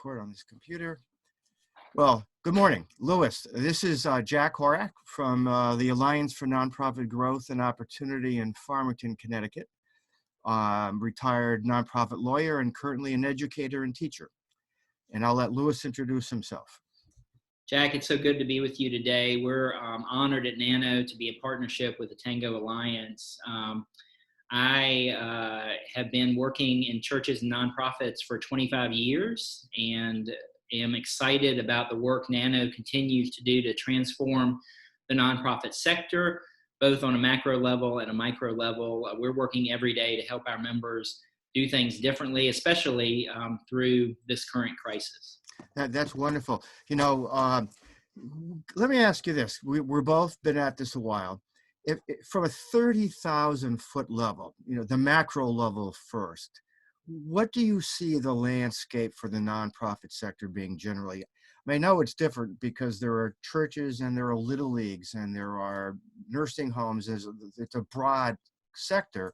record on this computer. Well, good morning, Louis. This is Jack Horak from the Alliance for Nonprofit Growth and Opportunity in Farmington, Connecticut. I'm a retired nonprofit lawyer and currently an educator and teacher. And I'll let Louis introduce himself. Jack, it's so good to be with you today. We're honored at NANOE to be a partnership with the Tango Alliance. I have been working in churches and nonprofits for 25 years and am excited about the work NANOE continues to do to transform the nonprofit sector, both on a macro level and a micro level. We're working every day to help our members do things differently, especially through this current crisis. That's wonderful. You know, let me ask you this. We're both been at this a while. If from a 30,000 foot level, you know, the macro level first, what do you see the landscape for the nonprofit sector being generally? I mean, I know it's different because there are churches and there are little leagues and there are nursing homes. It's a broad sector,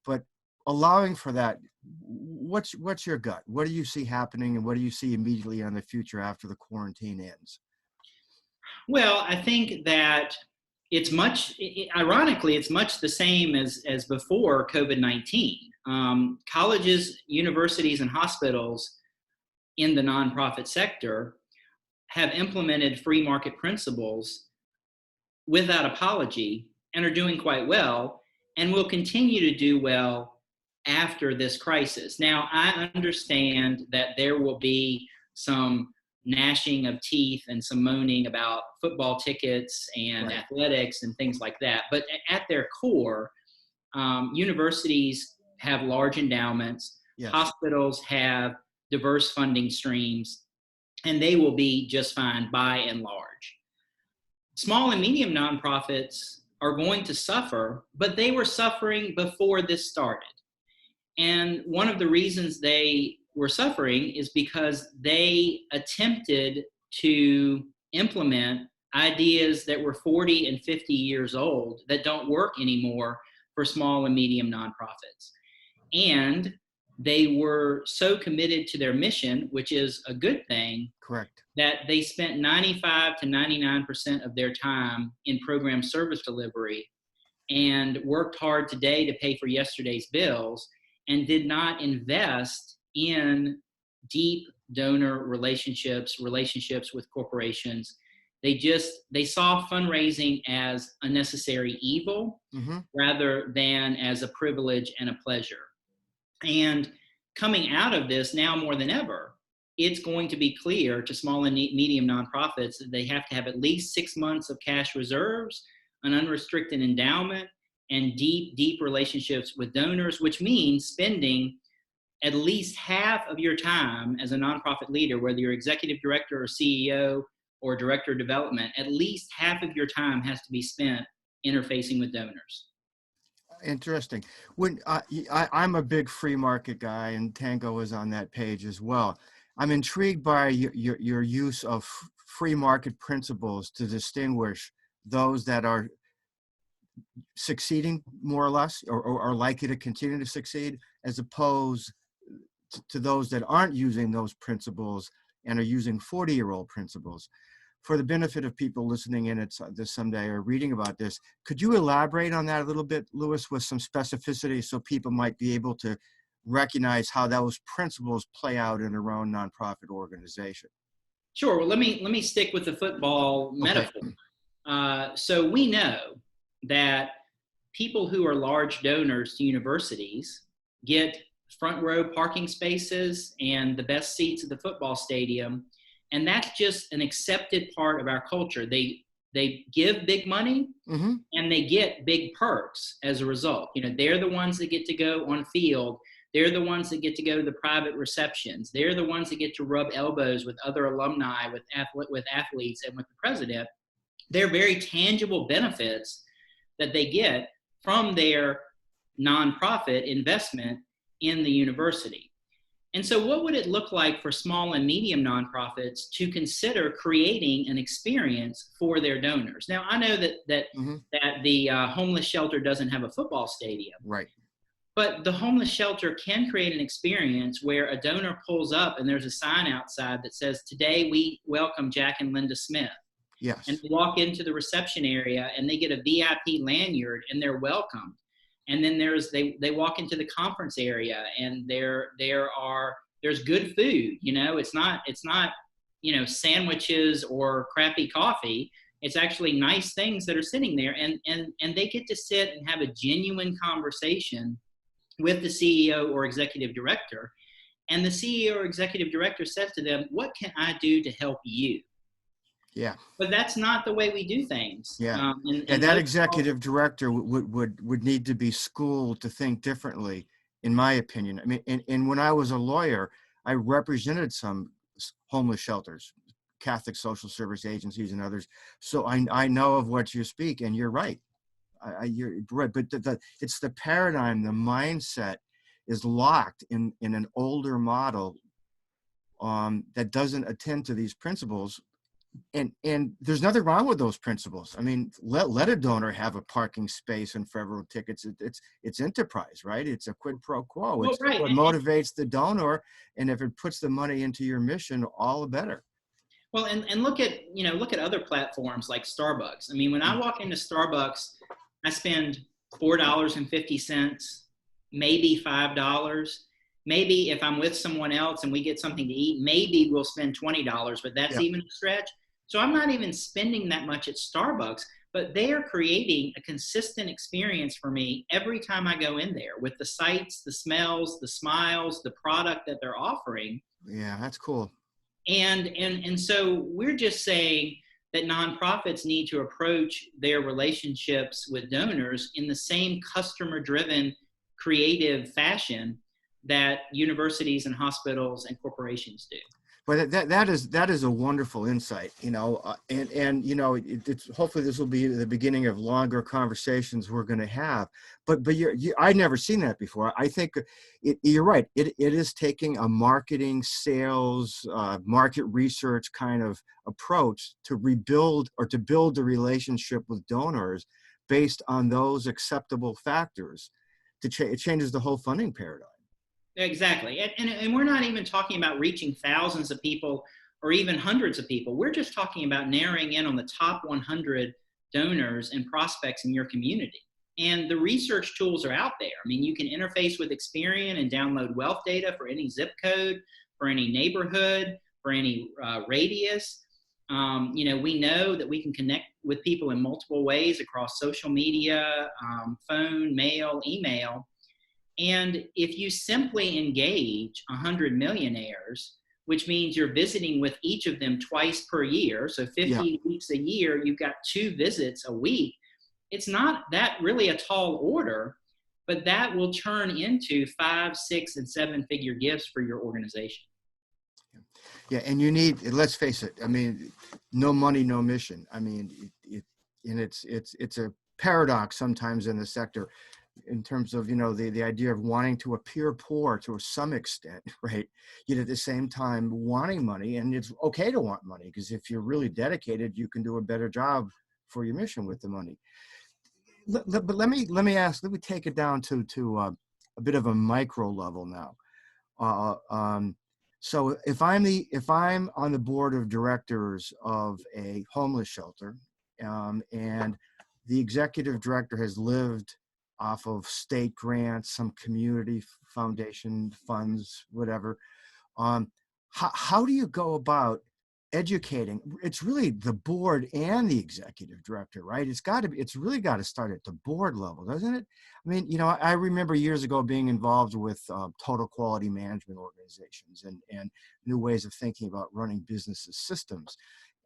but allowing for that, what's your gut? What do you see happening and what do you see immediately on the future after the quarantine ends? Well, I think that ironically, it's much the same as before COVID-19. Colleges, universities, and hospitals in the nonprofit sector have implemented free market principles without apology and are doing quite well and will continue to do well after this crisis. Now, I understand that there will be some gnashing of teeth and some moaning about football tickets and athletics and things like that. But at their core, universities have large endowments, yes. Hospitals have diverse funding streams, and they will be just fine by and large. Small and medium nonprofits are going to suffer, but they were suffering before this started. And one of the reasons they were suffering is because they attempted to implement ideas that were 40 and 50 years old that don't work anymore for small and medium nonprofits. And they were so committed to their mission, which is a good thing, correct, that they spent 95 to 99% of their time in program service delivery and worked hard today to pay for yesterday's bills and did not invest in deep donor relationships with corporations. They saw fundraising as a necessary evil rather than as a privilege and a pleasure. And coming out of this now more than ever, it's going to be clear to small and medium nonprofits that they have to have at least 6 months of cash reserves, an unrestricted endowment, and deep relationships with donors, which means spending at least half of your time as a nonprofit leader, whether you're executive director or CEO or director of development, at least half of your time has to be spent interfacing with donors. Interesting. When I'm a big free market guy, and Tango is on that page as well. I'm intrigued by your use of free market principles to distinguish those that are succeeding more or less, or are likely to continue to succeed, as opposed to those that aren't using those principles and are using 40-year-old principles. For the benefit of people listening in this someday or reading about this, could you elaborate on that a little bit, Louis, with some specificity so people might be able to recognize how those principles play out in their own nonprofit organization? Sure. Well, let me stick with the football metaphor. So we know that people who are large donors to universities get front row parking spaces and the best seats at the football stadium. And that's just an accepted part of our culture. They give big money and they get big perks as a result. You know, they're the ones that get to go on field. They're the ones that get to go to the private receptions. They're the ones that get to rub elbows with other alumni, with athletes, and with the president. They're very tangible benefits that they get from their nonprofit investment in the university. And so what would it look like for small and medium nonprofits to consider creating an experience for their donors? Now, I know that the homeless shelter doesn't have a football stadium. Right. But the homeless shelter can create an experience where a donor pulls up and there's a sign outside that says, "Today we welcome Jack and Linda Smith." And Yes. they walk into the reception area and they get a VIP lanyard and they're welcomed. And then they walk into the conference area and there's good food. It's not sandwiches or crappy coffee. It's actually nice things that are sitting there, and they get to sit and have a genuine conversation with the CEO or executive director. And the CEO or executive director says to them, "What can I do to help you?" Yeah. But that's not the way we do things. Yeah. And That those executive director would need to be schooled to think differently, in my opinion. I mean, and when I was a lawyer, I represented some homeless shelters, Catholic social service agencies and others. So I know of what you speak, and you're right. You're right. But it's the paradigm, the mindset is locked in an older model that doesn't attend to these principles. And there's nothing wrong with those principles. I mean, let a donor have a parking space and federal tickets. It's enterprise, right? It's a quid pro quo. well, It's right. what motivates the donor, and if it puts the money into your mission, all the better. Well, and look at other platforms like Starbucks. I mean, when I walk into Starbucks, I spend $4.50, maybe $5. Maybe if I'm with someone else and we get something to eat, maybe we'll spend $20, but that's Yeah. even a stretch. So I'm not even spending that much at Starbucks, but they are creating a consistent experience for me every time I go in there with the sights, the smells, the smiles, the product that they're offering. Yeah, that's cool. And so we're just saying that nonprofits need to approach their relationships with donors in the same customer driven creative fashion that universities and hospitals and corporations do. But that is a wonderful insight, and it's hopefully this will be the beginning of longer conversations we're going to have. But I'd never seen that before. I think you're right. It is taking a marketing, sales, market research kind of approach to rebuild or to build a relationship with donors based on those acceptable factors. It changes the whole funding paradigm. Exactly. And we're not even talking about reaching thousands of people or even hundreds of people. We're just talking about narrowing in on the top 100 donors and prospects in your community. And the research tools are out there. I mean, you can interface with Experian and download wealth data for any zip code, for any neighborhood, for any radius. We know that we can connect with people in multiple ways across social media, phone, mail, email. And if you simply engage 100 millionaires, which means you're visiting with each of them twice per year, so 50 Yeah. weeks a year, you've got 2 visits a week. It's not that really a tall order, but that will turn into 5, 6, and 7-figure gifts for your organization. Yeah, and let's face it, I mean, no money, no mission. I mean, it's a paradox sometimes in the sector in terms of, the idea of wanting to appear poor to some extent, right? Yet at the same time wanting money, and it's okay to want money because if you're really dedicated, you can do a better job for your mission with the money. But let me take it down to a bit of a micro level now. So if I'm on the board of directors of a homeless shelter, and the executive director has lived off of state grants, some community foundation funds, whatever, how do you go about educating? It's really the board and the executive director, right? It's really got to start at the board level, doesn't it? I mean, I remember years ago being involved with total quality management organizations and new ways of thinking about running businesses systems.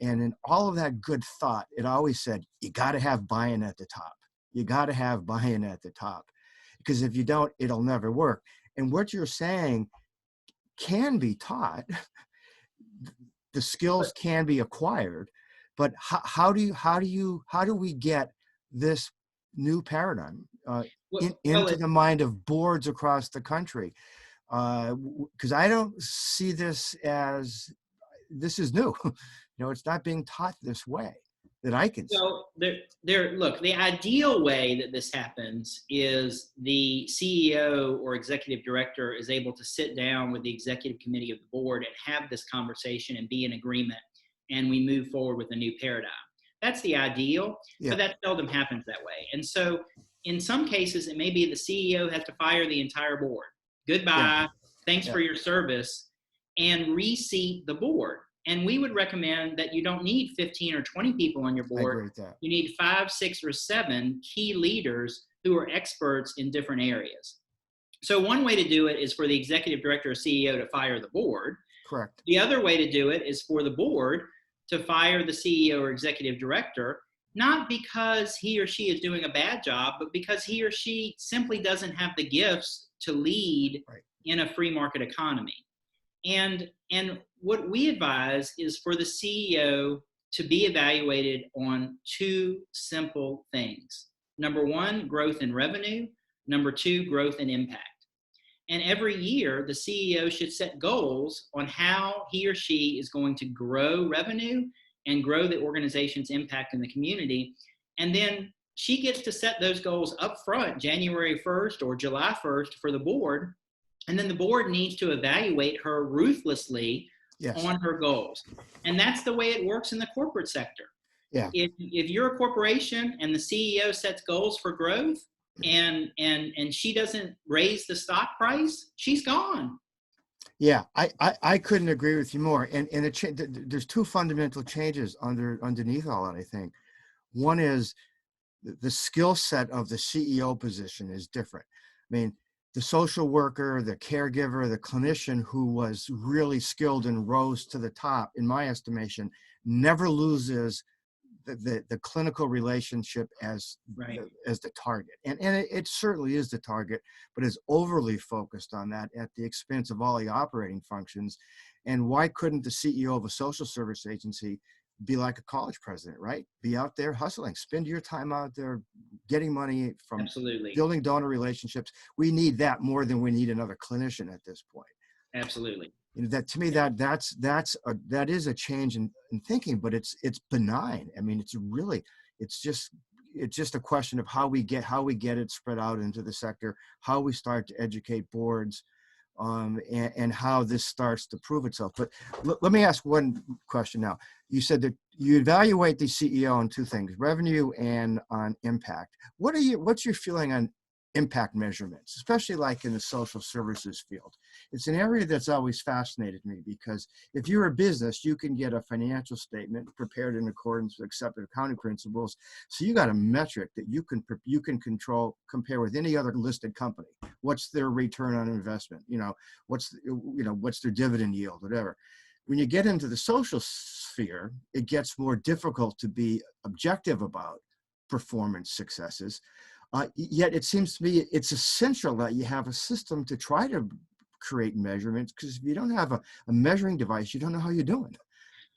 And in all of that good thought, it always said, you got to have buy-in at the top. You got to have buy-in at the top, because if you don't, it'll never work. And what you're saying can be taught. The skills can be acquired, but how do we get this new paradigm into the mind of boards across the country? Because I don't see this is new. It's not being taught this way. that I can see. So look, the ideal way that this happens is the CEO or executive director is able to sit down with the executive committee of the board and have this conversation and be in agreement, and we move forward with a new paradigm. That's the ideal, Yeah, but that seldom happens that way. And so in some cases, it may be the CEO has to fire the entire board. yeah, Goodbye, thanks yeah. for your service, and reseat the board. And we would recommend that you don't need 15 or 20 people on your I board. agree with that. You need 5, 6, or 7 key leaders who are experts in different areas. So one way to do it is for the executive director or CEO to fire the board. Correct. The other way to do it is for the board to fire the CEO or executive director, not because he or she is doing a bad job, but because he or she simply doesn't have the gifts to lead Right. in a free market economy. And what we advise is for the CEO to be evaluated on 2 simple things. Number 1, growth in revenue. Number 2, growth in impact. And every year, the CEO should set goals on how he or she is going to grow revenue and grow the organization's impact in the community. And then she gets to set those goals up front, January 1st or July 1st for the board. And then the board needs to evaluate her ruthlessly Yes. on her goals. And that's the way it works in the corporate sector. Yeah. If you're a corporation and the CEO sets goals for growth and she doesn't raise the stock price, she's gone. Yeah, I couldn't agree with you more. And there's 2 fundamental changes underneath all that, I think. One is the skill set of the CEO position is different. I mean, the social worker, the caregiver, the clinician who was really skilled and rose to the top, in my estimation, never loses the clinical relationship as Right. as the target. And it certainly is the target, but is overly focused on that at the expense of all the operating functions. And why couldn't the CEO of a social service agency be like a college president, right? Be out there hustling, spend your time out there getting money from Absolutely. building donor relationships. We need that more than we need another clinician at this point. Absolutely. You know, that to me, that is a change in thinking, but it's benign. I mean, it's just a question of how we get it spread out into the sector, how we start to educate boards, and how this starts to prove itself. But let me ask one question now. You said that you evaluate the CEO on 2 things: revenue and on impact. What's your feeling on impact measurements, especially like in the social services field? It's an area that's always fascinated me, because if you're a business, you can get a financial statement prepared in accordance with accepted accounting principles. So you got a metric that you can compare with any other listed company. What's their return on investment? What's their dividend yield, whatever. When you get into the social sphere, it gets more difficult to be objective about performance successes. Yet it seems to me it's essential that you have a system to try to create measurements, because if you don't have a measuring device, you don't know how you're doing.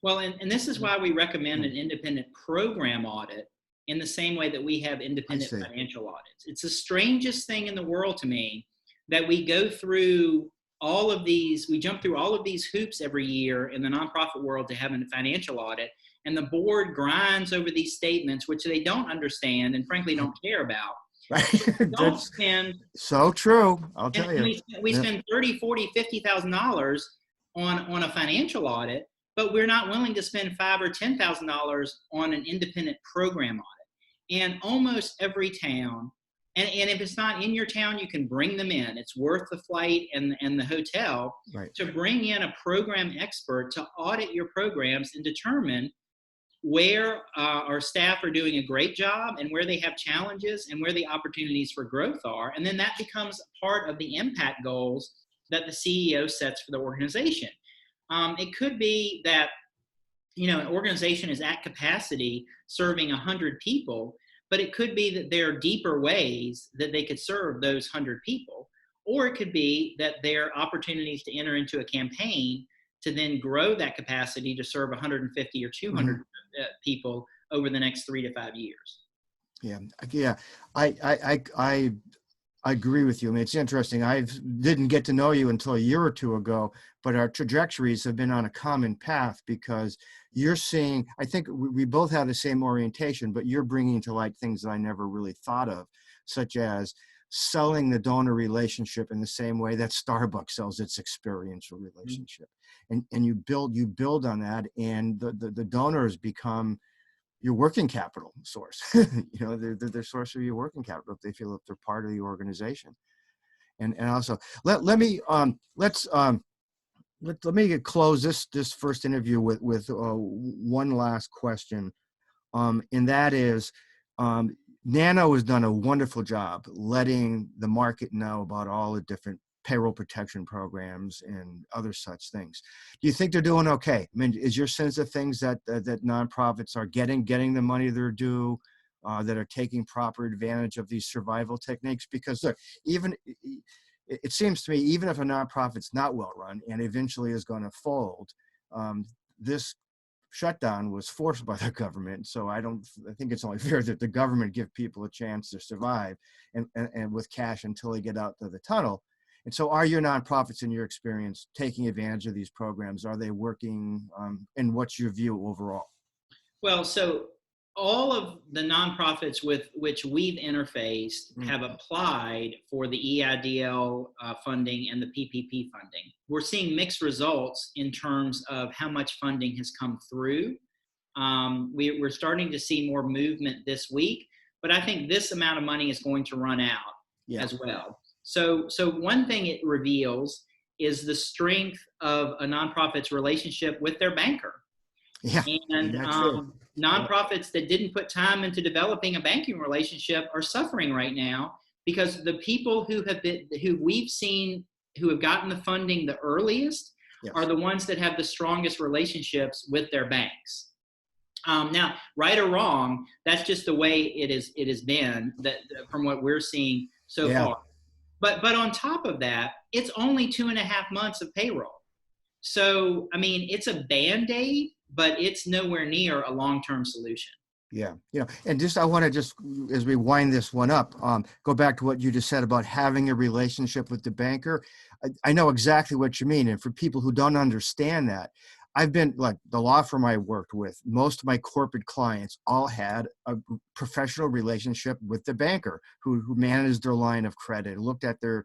Well, and this is why we recommend an independent program audit in the same way that we have independent financial audits. It's the strangest thing in the world to me that we jump through all of these hoops every year in the nonprofit world to have a financial audit, and the board grinds over these statements, which they don't understand and frankly don't care about. Right. Don't spend so true. I'll tell you. We spend $30,000, $40,000, $50,000 on a financial audit, but we're not willing to spend $5,000 or $10,000 on an independent program audit. And almost every town, and if it's not in your town, you can bring them in. It's worth the flight and the hotel, right, to bring in a program expert to audit your programs and determine where our staff are doing a great job and where they have challenges and where the opportunities for growth are. And then that becomes part of the impact goals that the CEO sets for the organization. It could be that, an organization is at capacity serving 100 people, but it could be that there are deeper ways that they could serve those 100 people. Or it could be that there are opportunities to enter into a campaign to then grow that capacity to serve 150 or 200 people over the next 3 to 5 years. Yeah. I agree with you. I mean, it's interesting. I didn't get to know you until a year or 2 ago, but our trajectories have been on a common path, because you're seeing, I think we both have the same orientation, but you're bringing to light things that I never really thought of, such as selling the donor relationship in the same way that Starbucks sells its experiential relationship. And you build on that, and the donors become your working capital source. They're source of your working capital if they feel that they're part of the organization. And also let me close this first interview with one last question, and that is, NANOE has done a wonderful job letting the market know about all the different payroll protection programs and other such things. Do you think they're doing okay? I mean, is your sense of things that nonprofits are getting the money they're due, that are taking proper advantage of these survival techniques? Because look, it seems to me, even if a nonprofit's not well run and eventually is going to fold, this shutdown was forced by the government. So I think it's only fair that the government give people a chance to survive and with cash until they get out to the tunnel. And so are your nonprofits, in your experience, taking advantage of these programs? Are they working? And what's your view overall? Well, so all of the nonprofits with which we've interfaced have applied for the EIDL funding and the PPP funding. We're seeing mixed results in terms of how much funding has come through. We're starting to see more movement this week, but I think this amount of money is going to run out as well. So one thing it reveals is the strength of a nonprofit's relationship with their banker. Yeah, and nonprofits that didn't put time into developing a banking relationship are suffering right now, because the people who we've seen who have gotten the funding the earliest are the ones that have the strongest relationships with their banks. Now, right or wrong, that's just the way it has been, that from what we're seeing so far. But on top of that, it's only 2.5 months of payroll. So, I mean, it's a Band-Aid, but it's nowhere near a long-term solution. Yeah, and I want to as we wind this one up, go back to what you just said about having a relationship with the banker. I know exactly what you mean. And for people who don't understand that, I've been, like, the law firm I worked with, most of my corporate clients all had a professional relationship with the banker who managed their line of credit, looked at their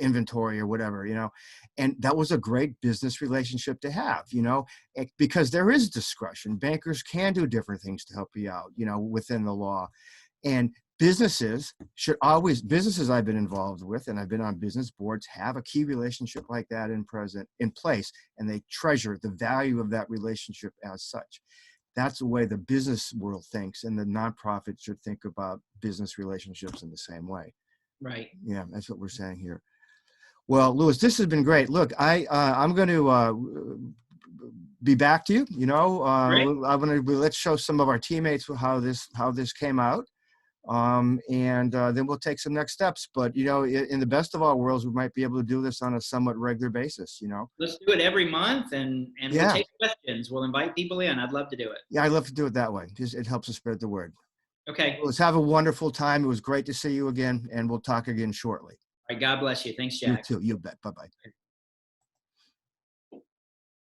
inventory or whatever, and that was a great business relationship to have, because there is discretion. Bankers can do different things to help you out, within the law. And businesses I've been involved with, and I've been on business boards, have a key relationship like that in place, and they treasure the value of that relationship as such. That's the way the business world thinks, and the nonprofit should think about business relationships in the same way. Right. Yeah, that's what we're saying here. Well, Louis, this has been great. Look, I'm going to be back to you. Let's show some of our teammates how this came out. And then we'll take some next steps. But, in the best of all worlds, we might be able to do this on a somewhat regular basis, Let's do it every month, and we'll take questions. We'll invite people in. I'd love to do it. Yeah, I'd love to do it that way. It helps us spread the word. Okay. Let's have a wonderful time. It was great to see you again, and we'll talk again shortly. All right. God bless you. Thanks, Jack. You too. You bet. Bye-bye.